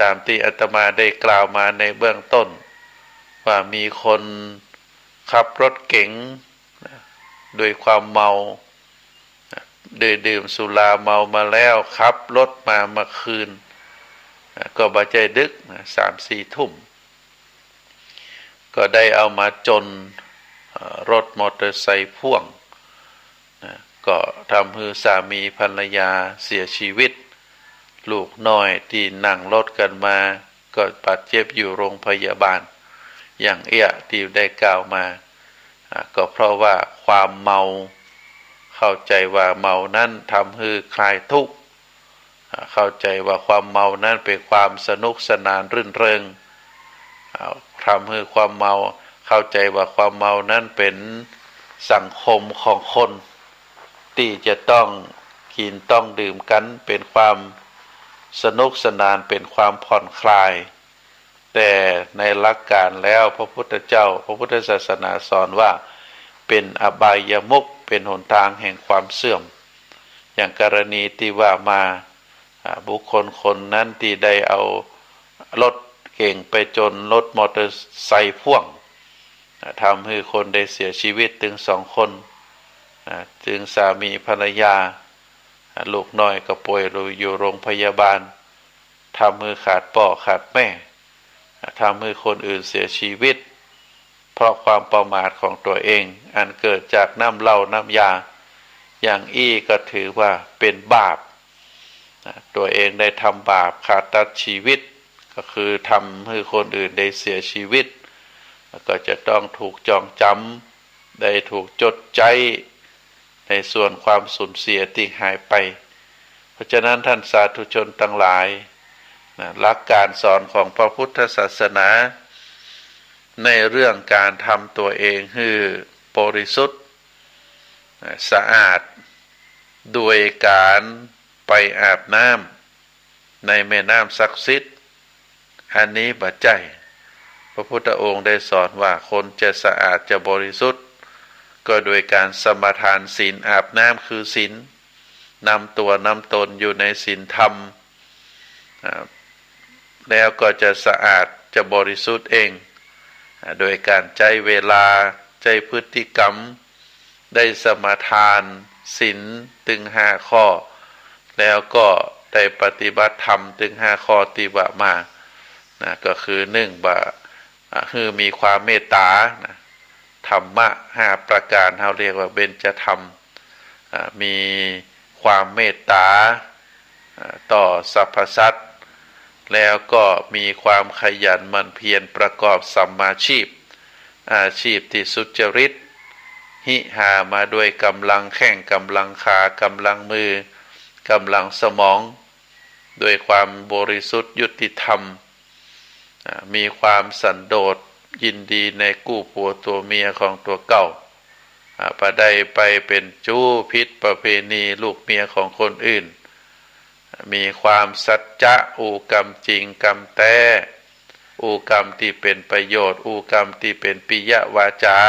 ตามที่อาตมาได้กล่าวมาในเบื้องต้นว่ามีคนขับรถเก๋งโดยความเมาดื่มสุราเมามาแล้วขับรถมาคืนก็บ่ใจดึก3-4 ทุ่มก็ได้เอามาจนรถมอเตอร์ไซค์พ่วงก็ทำให้สามีภรรยาเสียชีวิตลูกน้อยที่นั่งรถกันมาก็บาดเจ็บอยู่โรงพยาบาลอย่างที่ได้กล่าวมาก็เพราะว่าความเมาเข้าใจว่าเมานั้นทำให้คลายทุกข์เข้าใจว่าความเมานั้นเป็นความสนุกสนานรื่นเริงทำให้ความเมาเข้าใจว่าความเมานั้นเป็นสังคมของคนที่จะต้องกินต้องดื่มกันเป็นความสนุกสนานเป็นความผ่อนคลายแต่ในหลักการแล้วพระพุทธเจ้าพระพุทธศาสนาสอนว่าเป็นอบายมุขเป็นหนทางแห่งความเสื่อมอย่างกรณีที่ว่ามาบุคคลคนนั้นที่ได้เอารถเก่งไปจนรถมอเตอร์ไซค์พ่วงทำให้คนได้เสียชีวิตถึง2 คนถึงสามีภรรยาลูกน้อยก็ป่วยอยู่โรงพยาบาลทำให้ขาดพ่อขาดแม่ทำให้คนอื่นเสียชีวิตเพราะความประมาทของตัวเองอันเกิดจากน้ำเหล้าน้ำยาอย่างก็ถือว่าเป็นบาปตัวเองได้ทำบาปขาดตัดชีวิตก็คือทำให้คนอื่นได้เสียชีวิตก็จะต้องถูกจองจำได้ถูกจดใจในส่วนความสูญเสียที่หายไปเพราะฉะนั้นท่านสาธุชนทั้งหลายหลักการสอนของพระพุทธศาสนาในเรื่องการทำตัวเองให้บริสุทธิ์สะอาดด้วยการไปอาบน้ำในแม่น้ำศักดิ์สิทธิ์อันนี้บ่ใจพระพุทธองค์ได้สอนว่าคนจะสะอาดจะบริสุทธิ์ก็โดยการสมาทานศีลอาบน้ำคือศีลนำตัวนำตนอยู่ในศีลธรรม แล้วก็จะสะอาดจะบริสุทธิ์เองโดยการใจเวลาใจพฤติกรรมได้สมาทานศีลถึง5 ข้อแล้วก็ได้ปฏิบัติธรรมถึง5 ข้อที่ว่ามานะก็คือ1ว่าคือมีความเมตตานะธรรมะ5 ประการเขาเรียกว่าเบญจธรรมมีความเมตตาต่อสรรพสัตว์แล้วก็มีความขยันหมั่นเพียรประกอบสัมมาชีพอาชีพที่สุจริตหิหามาด้วยกำลังแข้งกำลังขากำลังมือกำลังสมองด้วยความบริสุทธิ์ยุติธรรมมีความสันโดษยินดีในกู้ผัวตัวเมียของตัวเก่าปะได้ไปเป็นจู้พิษประเพณีลูกเมียของคนอื่นมีความสัจจะอูกรรมจริงกรรมแท้อูกรรมที่เป็นประโยชน์อูกรรมที่เป็นปิยวาจา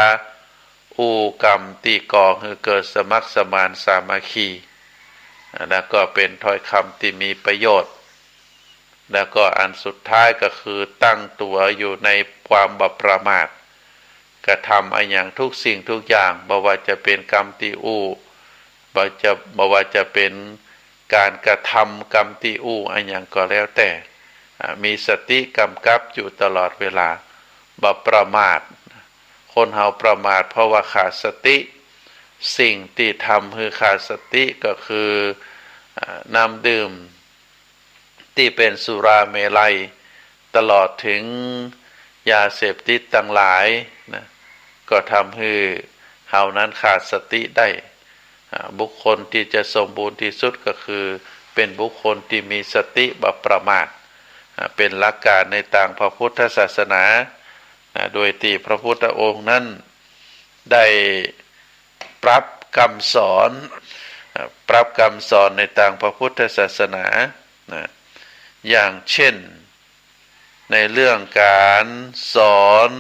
อูกรรมที่ก่อให้เกิดสมัครสมานสามัคคีแล้วก็เป็นถ้อยคำที่มีประโยชน์แล้วก็อันสุดท้ายก็คือตั้งตัวอยู่ในความบ่ประมาทกระทำอย่างทุกสิ่งทุกอย่างบ่ว่าจะเป็นกรรมที่อู้บ่ว่าจะเป็นการกระทำกรรมที่อู้อย่างก็แล้วแต่มีสติกำกับอยู่ตลอดเวลาบ่ประมาทคนเฮาประมาทเพราะว่าขาดสติสิ่งที่ทำคือขาดสติก็คือน้ำดื่มที่เป็นสุราเมลัยตลอดถึงยาเสพติดต่างหลายนะก็ทำให้เฮานั้นขาดสติได้บุคคลที่จะสมบูรณ์ที่สุดก็คือเป็นบุคคลที่มีสติบ่ประมาทเป็นหลักการในทางพระพุทธศาสนาโดยที่พระพุทธองค์นั้นได้ปรับคำสอนในทางพระพุทธศาสนาอย่างเช่นในเรื่องการสอน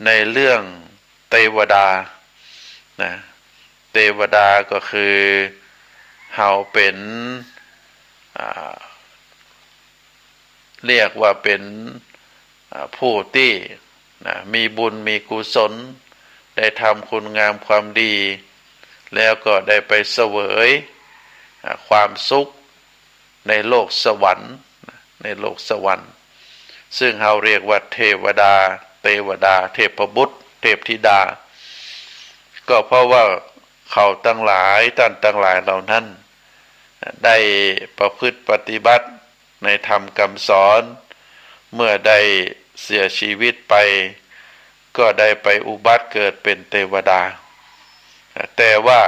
ในเรื่องเทวดาเทวดาก็คือเฮาเป็นเรียกว่าเป็นผู้ที่มีบุญมีกุศลได้ทำคุณงามความดีแล้วก็ได้ไปเสวยความสุขในโลกสวรรค์ซึ่งเราเรียกว่าเทวดาเทพบุตรเทพธิดาก็เพราะว่าเขาท่านทั้งหลายเหล่านั้นได้ประพฤติปฏิบัติในธรรมคำสอนเมื่อได้เสียชีวิตไปก็ได้ไปอุบัติเกิดเป็นเทวดาแต่ว่า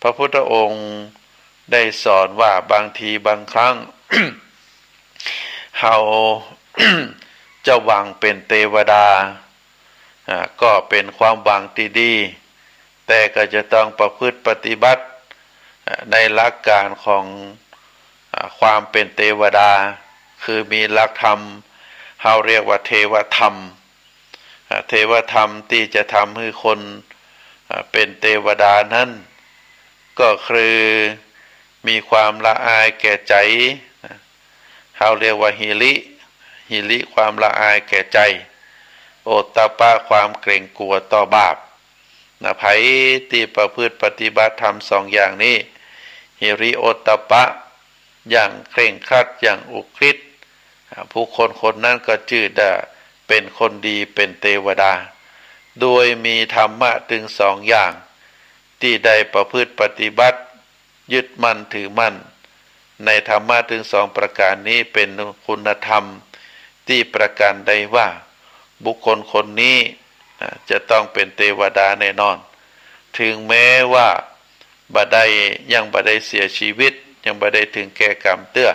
พระพุทธองค์ได้สอนว่าบางทีบางครั้ง เรา จะหวังเป็นเทวดาก็เป็นความหวังที่ดีแต่ก็จะต้องประพฤติปฏิบัติในหลักการของความเป็นเทวดาคือมีหลักธรรมเราเรียกว่าเทวธรรมที่จะทำให้คนเป็นเทวดานั้นก็คือมีความละอายแก่ใจเราเรียกว่าหิริความละอายแก่ใจโอตตัปปะความเกรงกลัวต่อบาปไผที่ประพฤติปฏิบัติธรรม2 อย่างนี้หิริโอตตัปปะอย่างเคร่งครัดอย่างอุกฤษผู้คนนั้นก็ชื่อได้เป็นคนดีเป็นเทวดาโดยมีธรรมะถึง2 อย่างที่ได้ประพฤติปฏิบัติยึดมั่นถือมั่นในธรรมะถึง2 ประการนี้เป็นคุณธรรมที่ประกันได้ว่าบุคคลคนนี้จะต้องเป็นเทวดาแน่นอนถึงแม้ว่ายังบ่ได้เสียชีวิตยังบ่ได้ถึงแก่กรรมเตื้อ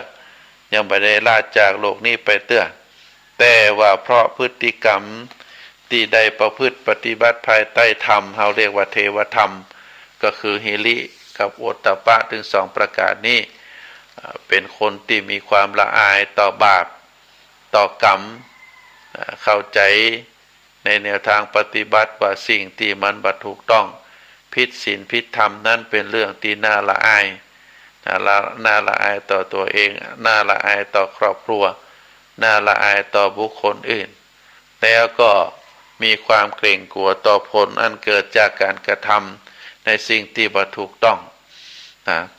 ยังบ่ได้ลาจากโลกนี้ไปเตื้อแต่ว่าเพราะพฤติกรรมที่ได้ประพฤติปฏิบัติภายใต้ธรรมเราเรียกว่าเทวธรรมก็คือหิริกับโอตตัปปะถึง2 ประการนี้เป็นคนที่มีความละอายต่อบาปต่อกรรมเข้าใจในแนวทางปฏิบัติว่าสิ่งที่มันบ่ถูกต้องผิดศีลผิดธรรมนั้นเป็นเรื่องที่น่าละอายน่าละอายต่อตัวเองน่าละอายต่อครอบครัว น่าละอายต่อบุคคลอื่นแล้วก็มีความเกรงกลัวต่อผลอันเกิดจากการกระทำในสิ่งที่บ่ถูกต้อง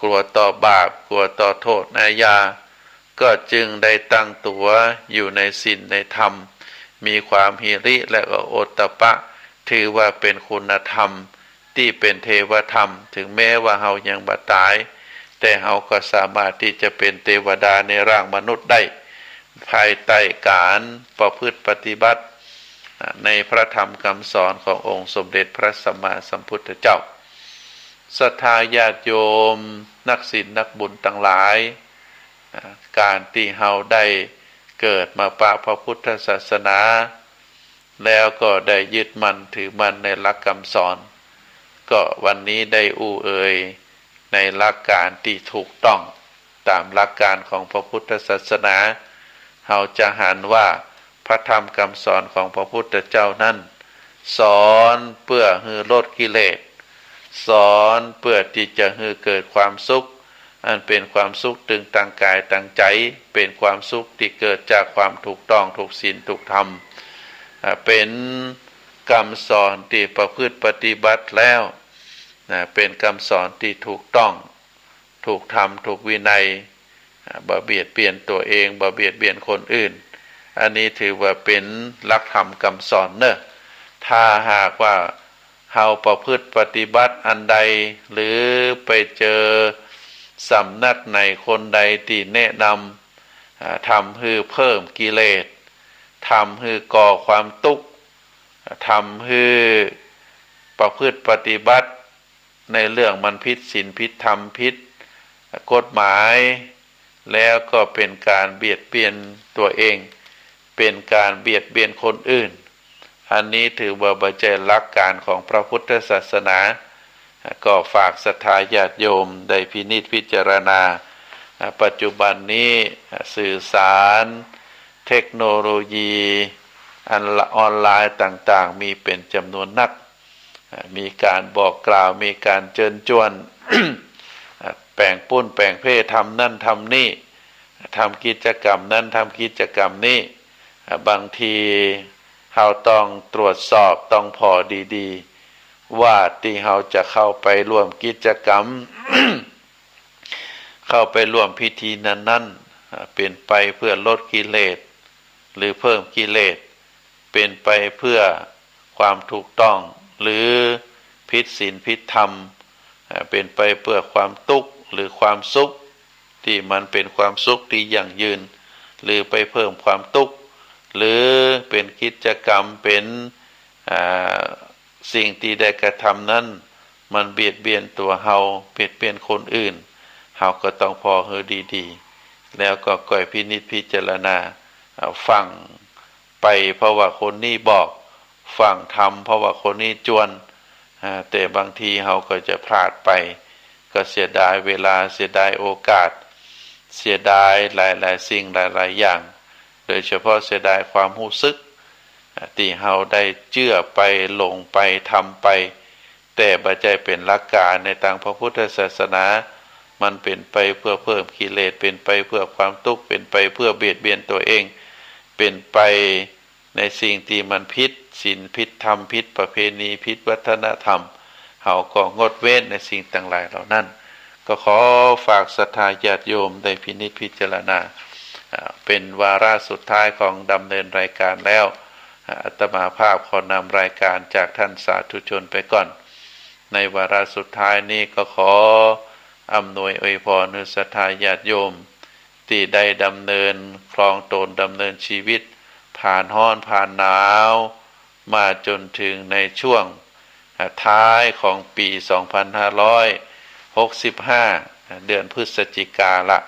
กลัวต่อบาปกลัวต่อโทษอาญาก็จึงได้ตั้งตัวอยู่ในศีลในธรรมมีความหิริและก็โอตตัปปะถือว่าเป็นคุณธรรมที่เป็นเทวธรรมถึงแม้ว่าเฮายังบ่ตายแต่เฮาก็สามารถที่จะเป็นเทวดาในร่างมนุษย์ได้ภายใต้การประพฤติปฏิบัติในพระธรรมคำสอนขององค์สมเด็จพระสัมมาสัมพุทธเจ้าศรัทธาญาติโยมนักศีลนักบุญทั้งหลายการที่เฮาได้เกิดมาปะพระพุทธศาสนาแล้วก็ได้ยึดมั่นถือมั่นในหลักคำสอนก็วันนี้ได้อู้เอ่ยในหลักการที่ถูกต้องตามหลักการของพระพุทธศาสนาเฮาจะหันว่าพระธรรมคำสอนของพระพุทธเจ้านั้นสอนเพื่อให้ลดกิเลสสอนเพื่อที่จะให้เกิดความสุขอันเป็นความสุขถึงทางกายทางใจเป็นความสุขที่เกิดจากความถูกต้องถูกศีลถูกธรรมเป็นคำสอนที่ประพฤติปฏิบัติแล้วเป็นคำสอนที่ถูกต้องถูกธรรมถูกวินัยบ่เบียดเบียนตัวเองบ่เบียดเบียนคนอื่นอันนี้ถือว่าเป็นหลักธรรมคำสอนเนอะถ้าหากว่าเฮาประพฤติปฏิบัติอันใดหรือไปเจอสำนักในคนใดที่แนะนำทำให้เพิ่มกิเลสทำให้ก่อความทุกข์ทำให้ประพฤติปฏิบัติในเรื่องมันผิดศีลผิดธรรมผิดกฎหมายแล้วก็เป็นการเบียดเบียนตัวเองเป็นการเบียดเบียนคนอื่นอันนี้ถือว่าบ่ใช่หลักการของพระพุทธศาสนาก็ฝากศรัทธาญาติโยมได้พินิจพิจารณาปัจจุบันนี้สื่อสารเทคโนโลยีออนไลน์ต่างๆมีเป็นจำนวนนักมีการบอกกล่าวมีการเชิญชวน แป่งปุ้นแป่งเพ่ทำนั่นทำนี่ทำกิจกรรมนั้นทำกิจกรรมนี้บางทีเราต้องตรวจสอบต้องพอดีๆว่าที่เราจะเข้าไปร่วมกิจกรรม เข้าไปร่วมพิธีนั้นๆเป็นไปเพื่อลดกิเลสหรือเพิ่มกิเลสเป็นไปเพื่อความถูกต้องหรือผิดศีลผิดธรรมเป็นไปเพื่อความทุกข์หรือความสุขที่มันเป็นความสุขที่ยั่งยืนหรือไปเพิ่มความทุกข์หรือเป็นกิจกรรมเป็นสิ่งที่ได้กระทำนั้นมันเบียดเบียนตัวเฮาเบียดเบียนคนอื่นเฮาก็ต้องพอเฮอดีๆแล้วก็ก่อยพินิจพิจารณาฟังไปเพราะว่าคนนี้บอกฟังทำเพราะว่าคนนี้จวนแต่บางทีเฮาก็จะพลาดไปก็เสียดายเวลาเสียดายโอกาสเสียดายหลายๆสิ่งหลายๆอย่างโดยเฉพาะเสียดายความรู้สึกที่เฮาได้เชื่อไปหลงไปทำไปแต่บ่ใช่เป็นหลักการในทางพระพุทธศาสนามันเป็นไปเพื่อเพิ่มกิเลสเป็นไปเพื่อความทุกข์เป็นไปเพื่อเบียดเบียนตัวเองเป็นไปในสิ่งที่มันผิดศีลผิดธรรมผิดประเพณีผิดวัฒนธรรมเฮาก็งดเว้นในสิ่งต่างหลายเหล่านั้นก็ขอฝากศรัทธาญาติโยมได้พินิจพิจารณาเป็นวาระสุดท้ายของดำเนินรายการแล้วอาตมาภาพขอนำรายการจากท่านสาธุชนไปก่อนในวาระสุดท้ายนี้ก็ขออำนวยอวยพรให้ศรัทธาญาติโยมที่ได้ดำเนินครองตนดำเนินชีวิตผ่านร้อนผ่านหนาวมาจนถึงในช่วงท้ายของปี2565เดือนพฤศจิกาละ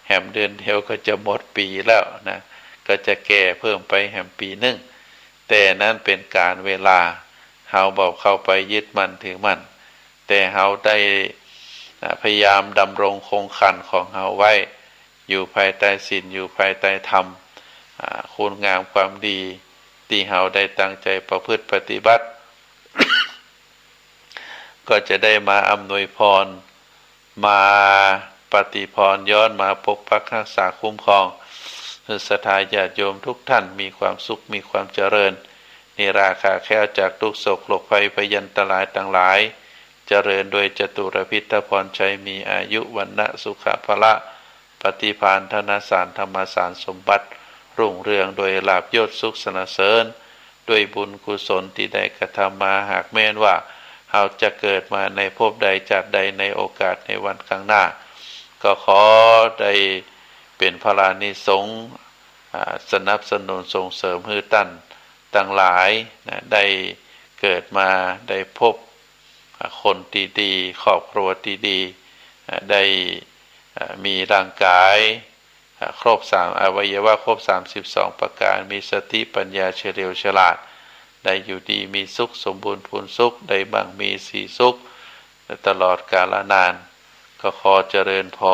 แหมเดือนเดียวก็จะหมดปีแล้วนะก็จะแก่เพิ่มไปแหมปีหนึ่งแต่นั้นเป็นการเวลาเฮาบอกเข้าไปยึดมั่นถือมั่นแต่เฮาได้พยายามดำรงคงขันของเฮาไว้อยู่ภายใต้ศีลอยู่ภายใต้ธรรมคุณงามความดีที่เฮาได้ตั้งใจประพฤติปฏิบัติ ก็จะได้มาอำนวยพรมาปฏิพรย้อนมาปกปักรักษาคุ้มครอง ศรัทธาญาติโยมทุกท่านมีความสุขมีความเจริญนิราคาแค้วจากทุกโศกโรคภัยพยันตรายต่างหลายเจริญโดยจตุรพิธพรชัยมีอายุวันนะสุขภละปฏิภาณธนสารธรรมสารสมบัติรุ่งเรืองโดยลาภยศสุขสนเสริญด้วยบุญกุศลที่ได้กระทำมาหากแม้นว่าเราจะเกิดมาในภพใดชาติใดในโอกาสในวันข้างหน้าก็ขอได้เป็นพลานิสงส์สนับสนุนส่งเสริมให้ท่านต่างหลายได้เกิดมาได้พบคนดีๆครอบครัวดีๆได้มีร่างกายครบอวัยวะครบ32ประการมีสติปัญญาเฉลียวฉลาดได้อยู่ดีมีสุขสมบูรณ์พูนสุขได้มั่งมีสีสุขตลอดกาลนานก็ขอเจริญพร